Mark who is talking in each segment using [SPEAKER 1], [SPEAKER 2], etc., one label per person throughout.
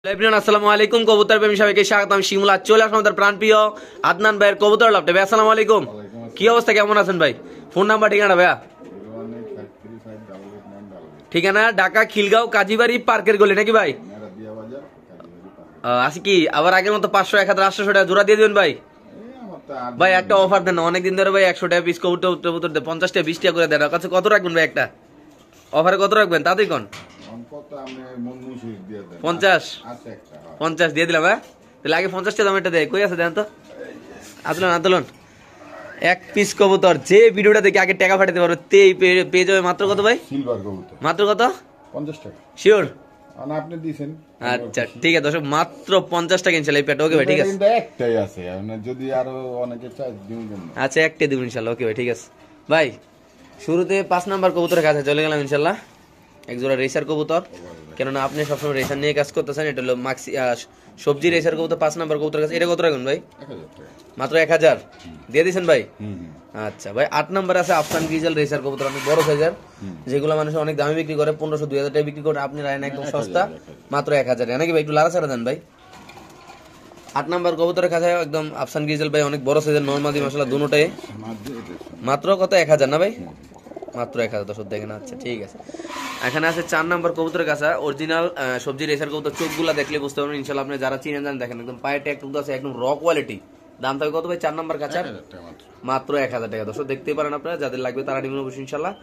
[SPEAKER 1] আসসালামু আলাইকুম কবুতর প্রেমী সবাইকে স্বাগতম। শিমুলা চলে আসলাম আমাদের প্রাণপ্রিয় আদনান ভাইয়ের কবুতর লাভটা। ভাই আসসালামু আলাইকুম, কি অবস্থা, কেমন আছেন ভাই? ফোন নাম্বার ঠিকানা ভাইয়া? ঠিকানা ঢাকা খিলগাঁও কাজীবাড়ি পার্কের গলি নাকি ভাই? আছে কি আবার আগের মতো 500 1000 800 টাকা জোড়া দিয়ে দিবেন ভাই? ভাই একটা অফার দেন, অনেকদিন ধরে ভাই 100 টাকা পিস কবুতর দেন, 50 টাকা 20 টাকা করে দেন। কাছে কত রাখবেন ভাই? একটা অফারে কত রাখবেন তাতেই কোন? 50 দিয়ে দিলাম। হ্যাঁ তাহলে আগে 50 টাকা দাম এটা দেয়, কই আছে দেন তো। আতলন এক পিস কবুতর যে ভিডিওটা দেখে আগে টাকা পাঠাতে পারবে তেই পেয়ে যাবে মাত্র কত ভাই? সিলভার কবুতর মাত্র কত? 50 টাকা। শিওর? আপনি দিবেন। আচ্ছা ঠিক আছে দর্শক, মাত্র 50 টাকা ইনশাআল্লাহ এই পেটা। ওকে ভাই ঠিক আছে, একটাই আছে, যদি আরো অনেকে চাই দিবেন। আচ্ছা একটাই দিবেন ইনশাআল্লাহ। ওকে ভাই ঠিক আছে। ভাই শুরুতে 5 নাম্বার কবুতরের কাছে চলে গেলাম ইনশাআল্লাহ। এক জোড়া রেসার কবুতর, কেননা আপনি সবসময় রেসার নিয়ে কাজ করতেছেন। এটা হলো মাক্সি সবজি রেসার কবুতর 5 নাম্বার কবুতর কাছে। এটা কত রাখুন ভাই? মাত্র 1000 দিয়ে দিয়েছেন ভাই। আচ্ছা ভাই 8 নাম্বার আছে আফসান গ্রিজেল রেসার কবুতর, অনেক বড় সাইজের, যেগুলো মানুষ অনেক দামে বিক্রি করে, 1500 2000 টাকা বিক্রি করে, আপনি রাখেন একদম সস্তা মাত্র 1000 নাকি ভাই? একটু লারা ছাড়া দেন ভাই। 8 নাম্বার কবুতরের কাছে একদম আফসান গ্রিজেল ভাই, অনেক বড় সাইজের, নরমাদি মশলা দুটোটাই মাত্র কত? 1000 না ভাই? মাত্র 1000 দর্শক দেখেন। আচ্ছা ঠিক আছে। এখানে আছে 4 নাম্বার কবুতরের কাছে অরিজিনাল সবজি রেসার কবুতর, চোখগুলা দেখলে বুঝতে পারবেন ইনশাআল্লাহ। আপনি যারা চিনেন জানেন, দেখেন একদম পায়ে ট্যাগ টুক আছে, একদম র কোয়ালিটি। দাম থাকবে কত ভাই 4 নাম্বার কাছে? মাত্র 1000 টাকা দর্শক দেখতেই পারেন আপনারা। যাদের লাগবে তারা নিবেন অবশ্যই ইনশাআল্লাহ।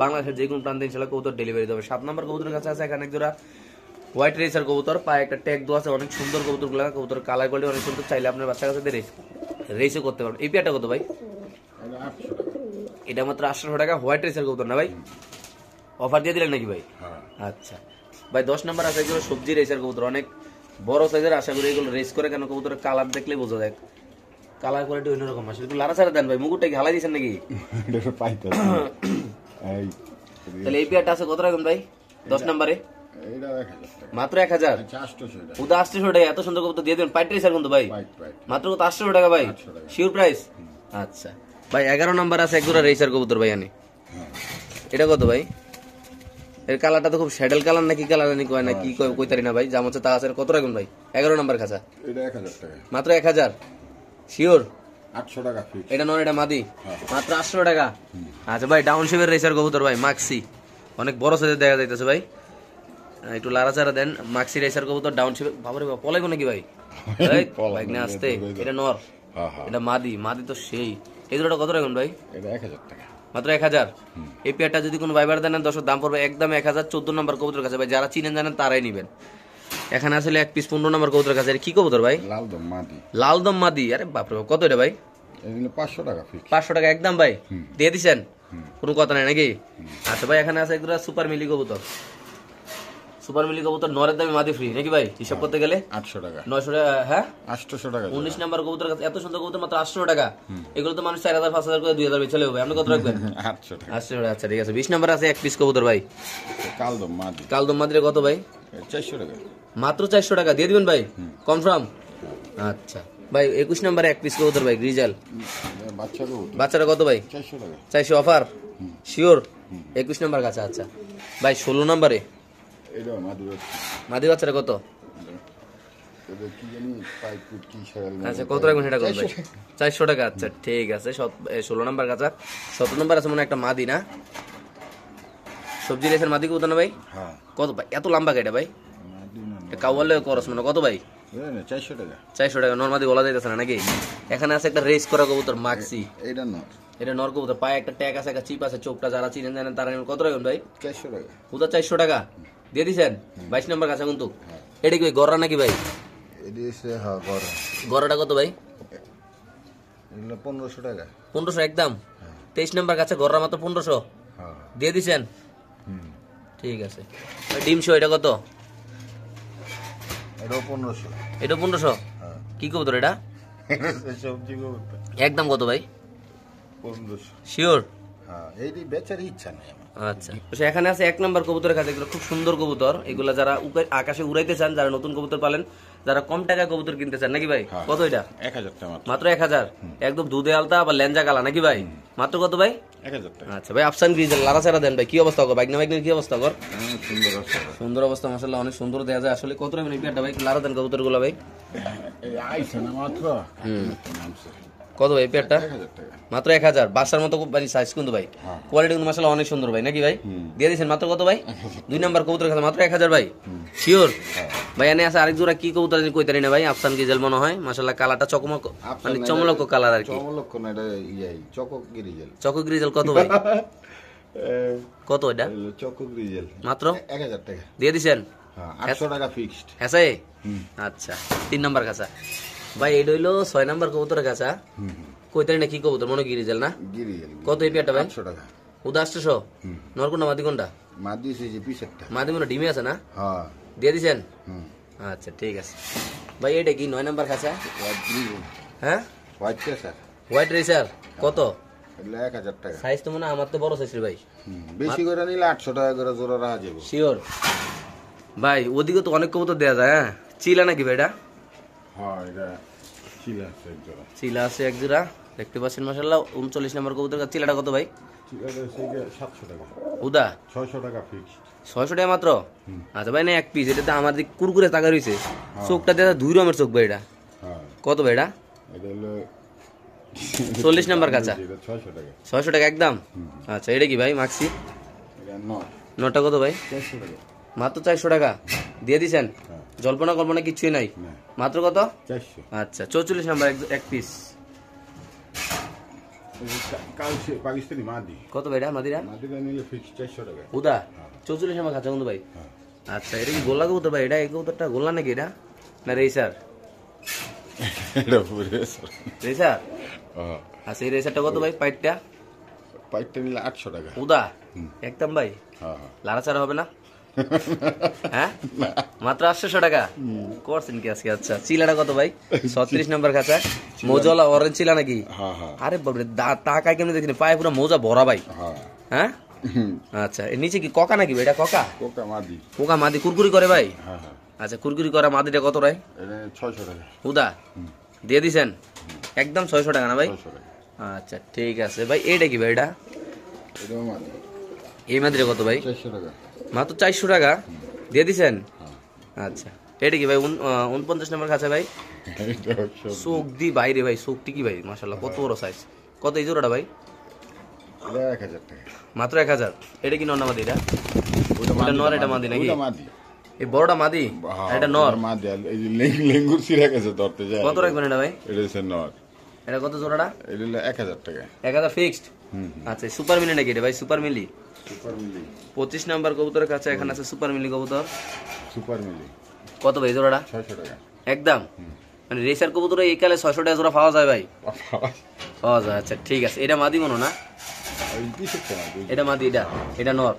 [SPEAKER 1] বাংলাদেশের যে কোনো প্রান্তে ইনশাআল্লাহ কবুতর ডেলিভারি দেবে। 7 নাম্বার কবুতরের কাছে আছে এখানে এক জোড়া হোয়াইট রেসার কবুতর, পায়ে একটা ট্যাগ দেওয়া আছে, অনেক সুন্দর কবুতরগুলো। কবুতর কালার কোয়ালিটি অনেক সুন্দর, চাইলে আপনার বাচ্চার কাছে রেসও করতে পারবেন। এই পেয়ারটা কত ভাই? এটা মাত্র 800 টাকা। হোয়াইট রেসার কবুতর না ভাই? অফার দিয়ে দিলেন নাকি ভাই? আচ্ছা ভাই 10 নাম্বার আছে এগুলো সবজি রেসার কবুতর, অনেক বড় সাইজের। আশা করি এগুলো রেস করে, কেন কবুতরের কালার দেখলে বোঝা যায়, কালার কোয়ালিটি অন্যরকম আসে। একটু লারা ছাড়া দেন ভাই, মুকুটটা কি হালাই দিয়েছেন নাকি? তাহলে এই পেয়ারটা আছে কত রাখুন ভাই 10 নাম্বারে? মাত্র 1000। উদা 800 টাকা, এত সুন্দর কবুতর দিয়ে দেবেন। পাইট রেসার কিন্তু ভাই মাত্র কত? 800 টাকা ভাই, শিওর প্রাইস? আচ্ছা ভাই 11 নাম্বার আছে এক জোড়া রেসার কবুতর ভাই আনি। এটা কত ভাই? এর কালারটা তো খুব শ্যাডেল কালার নাকি কালার নাকি কয় না কি কইতারি না ভাই, যা হচ্ছে তা আছে। কত রাখুন ভাই 11 নাম্বার কাছে? এটা 1000 টাকা। মাত্র 1000? শিওর? 800 টাকা ফিক্স। এটা নন, এটা মাদি, মাত্র 800 টাকা। আচ্ছা ভাই ডাউন শেপের রেসার কবুতর ভাই, মাক্সি, অনেক বড় সাইজের দেখা যাইতেছে ভাই। একটু লাড়াচাড়া দেন। মাক্সি রেসার কবুতর ডাউন শেপের। বাবারে বাবা পলাইবো নাকি ভাই? বাইক না আসতে। এটা নর, এটা মাদি। মাদি তো সেই। এই দুটোটা কত রাখুন ভাই? এটা 1000 টাকা। মাত্র 1000। এই পেয়ারটা যদি কোনো ভাইবার দেন দর্শক দাম পড়বে একদম 1000। 14 নম্বর কবুতর কাছে ভাই, যারা চিনেন জানেন তারাই নিবেন। এখানে আসলে এক পিস 15 নম্বর কবুতর কাছে। কি কবুতর ভাই? লালদম মাদি। লালদম মাদি। আরে বাপরে, কত এটা ভাই? 500 টাকা ফিক্স। 500 টাকা একদম ভাই দিয়ে দিছেন, কোনো কথা নাই নাকি? আচ্ছা ভাই এখানে আছে একদম সুপার মিলি কবুতর। সুপার মিলি কবুতর নরের দামে মাদি ফ্রি নাকি ভাই? হিসাব করতে গেলে 800 টাকা 900 টাকা। হ্যাঁ 800 টাকা। 19 নাম্বার কবুতর কাছে এত সুন্দর কবুতর মাত্র 800 টাকা। এগুলো তো মানুষ 4000 5000 করে 2000 বেচলে হবে। আপনি কত রাখবেন? 800 টাকা। 800 টাকা। আচ্ছা ঠিক আছে। 20 নাম্বার আছে এক পিস কবুতর ভাই, কালদম মাদি। কালদম মাদির কত ভাই? 400 টাকা। মাত্র 400 টাকা দিয়ে দিবেন ভাই, কনফার্ম? আচ্ছা ভাই 21 নাম্বারে এক পিস কবুতর ভাই, গ্রিজেল বাচ্চারা কত ভাই? 400 টাকা। 400 অফার? শিওর? 21 নাম্বার কাছে। আচ্ছা ভাই 16 নাম্বারে মাদি বাচ্চারা কত? আচ্ছা কত রাখবেন সেটা কত ভাই? 400 টাকা। আচ্ছা ঠিক আছে। 16 নাম্বার কাছে। 17 নাম্বার আছে মনে একটা মাদি না, সবজি রেসের মাদি কত না ভাই? কত ভাই এত লম্বা কেটে ভাই? কাওয়ালে করস মানে কত ভাই? 400 টাকা। 400 টাকা। নরমাদি বলা যাইতেছে না নাকি? এখানে আছে একটা রেস করা কবুতর মাক্সি। এটা নর, এটা নর কবুতর, পায়ে একটা ট্যাগ আছে, একটা চিপ আছে, চোখটা যারা চিনেন জানেন তারা কত রাখবেন ভাই? 400 টাকা। পুরো 400 টাকা দিয়ে দিছেন। 22 নাম্বার কাছে কিন্তু। এটা কি ভাই গররা নাকি ভাই? গররাটা কত ভাই? 1500 টাকা। 1500 একদম। 23 নাম্বার কাছে গররা মাত্র 1500 দিয়ে দিছেন। ঠিক আছে। ডিম শো এটা কত? এটাও 1500। এটাও 1500? কি কবুতর এটা? সবজি কবুতর। একদম কত ভাই? 1500। শিওর? হ্যাঁ, এই বেচার ইচ্ছা নেই আমার। আচ্ছা তো এখানে আছে 1 নাম্বার কবুতরের কাছে, এগুলো খুব সুন্দর কবুতর। এগুলা যারা আকাশে উড়াইতে চান, যারা নতুন কবুতর পালেন, যারা কম টাকায় কবুতর কিনতে চান নাকি ভাই? কত এটা?
[SPEAKER 2] 1000 টাকা
[SPEAKER 1] মাত্র 1000। একদম দুধে আলতা আবার ল্যাঞ্জা কালা নাকি ভাই? মাত্র কত ভাই?
[SPEAKER 2] 1000 টাকা।
[SPEAKER 1] আচ্ছা ভাই আফসান গ্রিজেল লারাছাড়া দেন ভাই, কি অবস্থা কর? বাইক না বাইক কি অবস্থা কর?
[SPEAKER 2] সুন্দর অবস্থা,
[SPEAKER 1] সুন্দর অবস্থা মাশাআল্লাহ, অনেক সুন্দর দেয়া যায় আসলে। কত রাখবেন এই পেয়ারটা ভাই? লারা দেন কবুতরগুলো ভাই।
[SPEAKER 2] এই আইছে না মাত্র
[SPEAKER 1] কত ভাই পেয়ারটা?
[SPEAKER 2] 1000 টাকা
[SPEAKER 1] মাত্র 1000। বাসার মতো ভাই সাইজ কিন্তু ভাই, কোয়ালিটি কিন্তু মাশাআল্লাহ অনেক সুন্দর ভাই নাকি ভাই? দিয়ে দিয়েছেন মাত্র কত ভাই? 2 নাম্বার কবুতর খাতে মাত্র 1000 ভাই। শিওর ভাই? এনে আছে আরেক জোড়া কি কবুতর জানি কইতারি না ভাই, আফসান গ্রিজেল মনে হয়। মাশাআল্লাহ কালারটা চকমক, মানে চমলক কালার আর কি।
[SPEAKER 2] চমলক না, এটা চকক গ্রিজেল।
[SPEAKER 1] চকক গ্রিজেল কত ভাই? কত এটা?
[SPEAKER 2] চকক গ্রিজেল
[SPEAKER 1] মাত্র
[SPEAKER 2] 1000 টাকা।
[SPEAKER 1] দিয়ে দিছেন?
[SPEAKER 2] হ্যাঁ 800 টাকা ফিক্সড।
[SPEAKER 1] হ্যাঁ আচ্ছা 3 নাম্বার কাঁচা ভাই। এটা হইলো 6 নাম্বার কবুতরের কাঁচা। কইতারি না কি কবুতর মনে গিরিজেল না?
[SPEAKER 2] গিরিজেল।
[SPEAKER 1] কত এই পেয়ারটা ভাই?
[SPEAKER 2] 800 টাকা।
[SPEAKER 1] উদা 800। নর কোনটা মাদি কোনটা?
[SPEAKER 2] মাদি যে পিছেরটা।
[SPEAKER 1] মাদি মনে ডিমে আছে না?
[SPEAKER 2] হ্যাঁ
[SPEAKER 1] দিয়ে দিছেন? আচ্ছা ঠিক আছে ভাই। এটা কি 9 নাম্বার কাঁচা? হ্যাঁ
[SPEAKER 2] হোয়াইট স্যার,
[SPEAKER 1] হোয়াইট রেসার কত?
[SPEAKER 2] 1000 টাকা।
[SPEAKER 1] সাইজ তো মনে আমার তো বড় সাইজ রে ভাই।
[SPEAKER 2] বেশি করে নিলে 800 টাকা করে জোড়া রাখা যাবে।
[SPEAKER 1] শিওর ভাই? ওদিকে তো অনেক কবুতর দেয়া যায়। হ্যাঁ চিলা নাকি ভাই এটা?
[SPEAKER 2] হ্যাঁ এটা চিলা আছে এক জোড়া।
[SPEAKER 1] চিলা আছে এক জোড়া দেখতে পাচ্ছেন মাশাআল্লাহ। 39 নাম্বার কবুতর। চিলাটা কত ভাই?
[SPEAKER 2] চিলাটা আছে 700 টাকা।
[SPEAKER 1] উদা
[SPEAKER 2] 600 টাকা ফিক্সড।
[SPEAKER 1] 600 টাকা মাত্র? আচ্ছা ভাই না এক পিস। এটা তো আমার দিক কুরকুরে টাকা রইছে। চোখটা দেখা 2 রকমের চোখ ভাই এটা।
[SPEAKER 2] হ্যাঁ
[SPEAKER 1] কত ভাই এটা?
[SPEAKER 2] এটা হলো
[SPEAKER 1] 40 নাম্বার কাঁচা।
[SPEAKER 2] 600 টাকা।
[SPEAKER 1] 600 টাকা একদম। আচ্ছা এটা কি ভাই মাক্সি?
[SPEAKER 2] এটা নট।
[SPEAKER 1] নটা কত ভাই?
[SPEAKER 2] 400 টাকা।
[SPEAKER 1] মাত্র 400 টাকা দিয়ে দিছেন? জল্পনা কল্পনা কিছুই নাই, মাত্র কত?
[SPEAKER 2] 400।
[SPEAKER 1] আচ্ছা 44 নাম্বার এক পিস।
[SPEAKER 2] পাকিস্তানি মাদি
[SPEAKER 1] কত ভাই এটা? মাদিরা
[SPEAKER 2] মাদিরা নিলে ফিক্সড 400 টাকা।
[SPEAKER 1] উদা 44 নাম্বার কাঁচা কিন্তু ভাই। আচ্ছা এটা কি গোল্লা কবুতর ভাই? এটা এই কবুতরটা গোল্লা নাকি এটা না রেসার?
[SPEAKER 2] এটা রেসার।
[SPEAKER 1] রেসার? আচ্ছা এই রেসারটা কত ভাই? পাইটটা
[SPEAKER 2] নিলে 800 টাকা।
[SPEAKER 1] উদা একদম ভাই?
[SPEAKER 2] হ্যাঁ
[SPEAKER 1] লাড়াচাড়া হবে না? হ্যাঁ মাত্র 800 টাকা করছেন কি আজকে? আচ্ছা চিলাটা কত ভাই? 36 নাম্বার কাঁচা। মোজালা অরেঞ্জ চিলা নাকি? আরে বাবরে টাকা কেমনে দেখিনি, পায়ে পুরো মোজা ভরা ভাই। হ্যাঁ আচ্ছা এর নিচে কি কোকা নাকি ভাই? এটা কোকা?
[SPEAKER 2] কোকা মাদি।
[SPEAKER 1] কোকা মাদি কুরকুরি করে ভাই? আচ্ছা কুরকুরি করা মাদিটা কত ভাই?
[SPEAKER 2] এটা 600 টাকা।
[SPEAKER 1] উদা দিয়ে দিছেন একদম 600 টাকা না ভাই? আচ্ছা ঠিক আছে ভাই। এইটা কি ভাই? এটা
[SPEAKER 2] এটাও মাদি।
[SPEAKER 1] এই মাদিটা কত ভাই?
[SPEAKER 2] 400 টাকা।
[SPEAKER 1] মাত্র 400 টাকা দিয়ে দিছেন? আচ্ছা এটা কি ভাই? 49 নাম্বার কাছে ভাই। চোখ দি বাইরে ভাই, চোখটি কি ভাই মাশাআল্লাহ কত বড় সাইজ। কত এই জোড়াটা ভাই?
[SPEAKER 2] এটা 1000 টাকা।
[SPEAKER 1] মাত্র 1000। এটা কি নর না মাদি? এটা ওটা নর, এটা মাদি নাকি?
[SPEAKER 2] ওটা মাদি।
[SPEAKER 1] এই বড়টা মাদি, এটা নর।
[SPEAKER 2] মাদি। এই যে লেঙ্গুর ছিঁড়ে গেছে ধরতে যায়।
[SPEAKER 1] কত রাখবেন এটা ভাই?
[SPEAKER 2] এটা হচ্ছে নর।
[SPEAKER 1] এটা কত জোড়াটা?
[SPEAKER 2] এটা হলো 1000 টাকা।
[SPEAKER 1] 1000 ফিক্সড। আচ্ছা সুপার মিলি নাকি এটা ভাই? সুপার মিলি।
[SPEAKER 2] সুপার মিলি
[SPEAKER 1] 25 নাম্বার কবুতরের কাছে এখানে আছে সুপার মিলি কবুতর।
[SPEAKER 2] সুপার মিলি
[SPEAKER 1] কত ভাই জোড়াটা?
[SPEAKER 2] 600 টাকা
[SPEAKER 1] একদম। মানে রেসার কবুতর এই কালে 600 টাকা জোড়া পাওয়া যায় ভাই? পাওয়া যায়। আচ্ছা ঠিক আছে। এটা মাদি মনো না? এটা মাদি। এটা নর।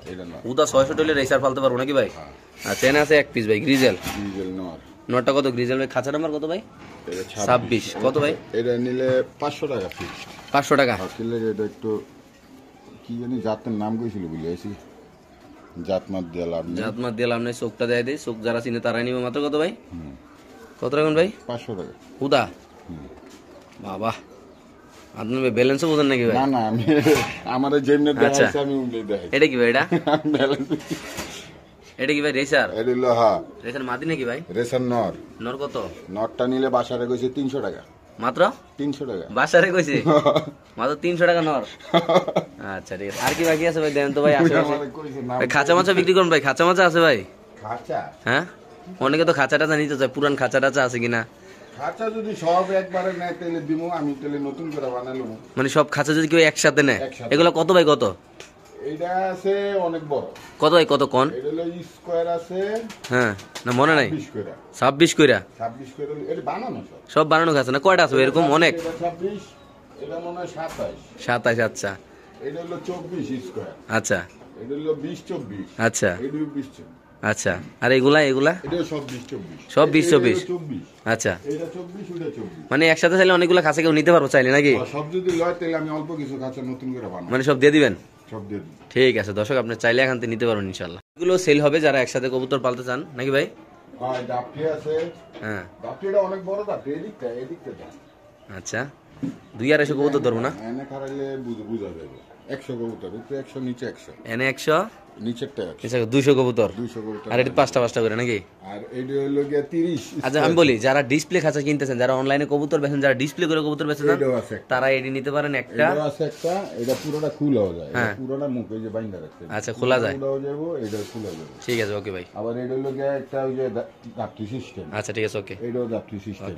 [SPEAKER 1] উদা 600 টাকা রেসার ফালতে পারবো নাকি ভাই? আচ্ছা এনে আছে এক পিস ভাই গ্রিজেল।
[SPEAKER 2] নর।
[SPEAKER 1] নরটা কত গ্রিজেল ভাই? খাঁচা নাম্বার কত ভাই? 26। কত ভাই?
[SPEAKER 2] এটা নিলে 500 টাকা ফিক্সড।
[SPEAKER 1] 500 টাকা।
[SPEAKER 2] এটা একটু কি জানি জাতের নাম কইছিল বুঝলি আইছি। জাতমাত দিলাম না,
[SPEAKER 1] চোখটা দেয় দেয়, চোখ যারা চিনে তারাই নিবে। মাত্র কত ভাই? কত রাখবেন ভাই?
[SPEAKER 2] 500 টাকা।
[SPEAKER 1] উদা বাবা আপনি ব্যালেন্সও বোঝেন নাকি ভাই?
[SPEAKER 2] না না আমি আমার যেমনে দেখাইছি আমি উল্লেই দেখাই।
[SPEAKER 1] এটা কি ভাই? এটা কি ভাই? রেসার?
[SPEAKER 2] এটা হলো হ্যাঁ
[SPEAKER 1] রেসার মাদি নাকি ভাই?
[SPEAKER 2] রেসার নর।
[SPEAKER 1] নর কত?
[SPEAKER 2] নরটা নিলে বাসারে কইছে 300 টাকা।
[SPEAKER 1] মাত্র
[SPEAKER 2] 300 টাকা
[SPEAKER 1] বাসারে কইছে? মাত্র 300 টাকা নর। আচ্ছা ঠিক আছে। আর কি বাকি আছে ভাই? দেন তো ভাই। খাঁচা মাছা বিক্রি করুন ভাই। খাঁচা মাছা আছে ভাই?
[SPEAKER 2] খাঁচা? হ্যাঁ
[SPEAKER 1] অনেকে তো খাঁচা টাচা নিতে চায়, পুরান খাঁচা টাচা আছে কিনা?
[SPEAKER 2] খাঁচা যদি সব একবারে নেয় তাহলে দিমু, আমি তাহলে নতুন করে বানাইলুম।
[SPEAKER 1] মানে সব খাঁচা যদি কেউ একসাথে নেয়, এগুলো কত ভাই? কত?
[SPEAKER 2] এইটা আছে অনেক বড়।
[SPEAKER 1] কত ভাই? কত কোন?
[SPEAKER 2] এটা হলো স্কয়ার আছে।
[SPEAKER 1] হ্যাঁ না মনে নাই।
[SPEAKER 2] 26
[SPEAKER 1] কইরা।
[SPEAKER 2] 26 কইরা এটা বানানো
[SPEAKER 1] সব বানানো খাঁচা না? কয়টা আছে এরকম? অনেক।
[SPEAKER 2] এটা 26, এটা মনে হয় 27।
[SPEAKER 1] 27। আচ্ছা
[SPEAKER 2] এটা হলো 24 স্কয়ার।
[SPEAKER 1] আচ্ছা
[SPEAKER 2] এটা হলো 20 24।
[SPEAKER 1] আচ্ছা
[SPEAKER 2] এটা 20 24।
[SPEAKER 1] আচ্ছা আর এগুলা?
[SPEAKER 2] এটা সব 20 24।
[SPEAKER 1] সব 20 24। আচ্ছা
[SPEAKER 2] এটা 24 ওটা 24।
[SPEAKER 1] মানে একসাথে চাইলে অনেকগুলো খাঁচা কেউ নিতে পারবো চাইলে নাকি?
[SPEAKER 2] সব যদি লয় তাহলে আমি অল্প কিছু খাঁচা নতুন করে বানাবো।
[SPEAKER 1] মানে সব দিয়ে দিবেন?
[SPEAKER 2] সব দিয়ে দিই।
[SPEAKER 1] ঠিক আছে দর্শক, আপনি চাইলে এখান থেকে নিতে পারবেন ইনশাল্লাহ। এগুলো সেল হবে যারা একসাথে কবুতর পালতে চান নাকি ভাই?
[SPEAKER 2] ডাবটি আছে,
[SPEAKER 1] হ্যাঁ
[SPEAKER 2] ডাবটিটা অনেক বড় ডাবটি, এদিকটা দাও।
[SPEAKER 1] আচ্ছা, 2-250 কবুতর ধরবো না?
[SPEAKER 2] এনে খারাইলে বুঝা যাবে। 100 কবুতর, উপরে 100 নিচে 100।
[SPEAKER 1] এনে 100,
[SPEAKER 2] নিচেরটা 100।
[SPEAKER 1] নিচে 200 কবুতর।
[SPEAKER 2] 200 কবুতর।
[SPEAKER 1] আর এটা 5টা করে নাকি?
[SPEAKER 2] আর এইটা হলো গিয়া 30।
[SPEAKER 1] আচ্ছা আমি বলি, যারা ডিসপ্লে খাঁচা কিনতেছেন, যারা অনলাইনে কবুতর বেচেন, যারা ডিসপ্লে করে কবুতর বেচেন,
[SPEAKER 2] এটাও আছে একটা।
[SPEAKER 1] তারা এটি নিতে পারেন একটা।
[SPEAKER 2] এটাও আছে একটা, এটা পুরোটা খোলাও যায়।
[SPEAKER 1] হ্যাঁ।
[SPEAKER 2] এটা পুরোটা মুখ এই যে বাইন্দা রাখছে।
[SPEAKER 1] আচ্ছা, খোলা যায়।
[SPEAKER 2] খোলাও যাবো, এটা খোলা যাবে।
[SPEAKER 1] ঠিক আছে, ওকে ভাই।
[SPEAKER 2] আবার এটা হলো গিয়া একটা ওই যে দাপটি সিস্টেম।
[SPEAKER 1] আচ্ছা ঠিক আছে, ওকে।
[SPEAKER 2] এটাও দাপটি সিস্টেম।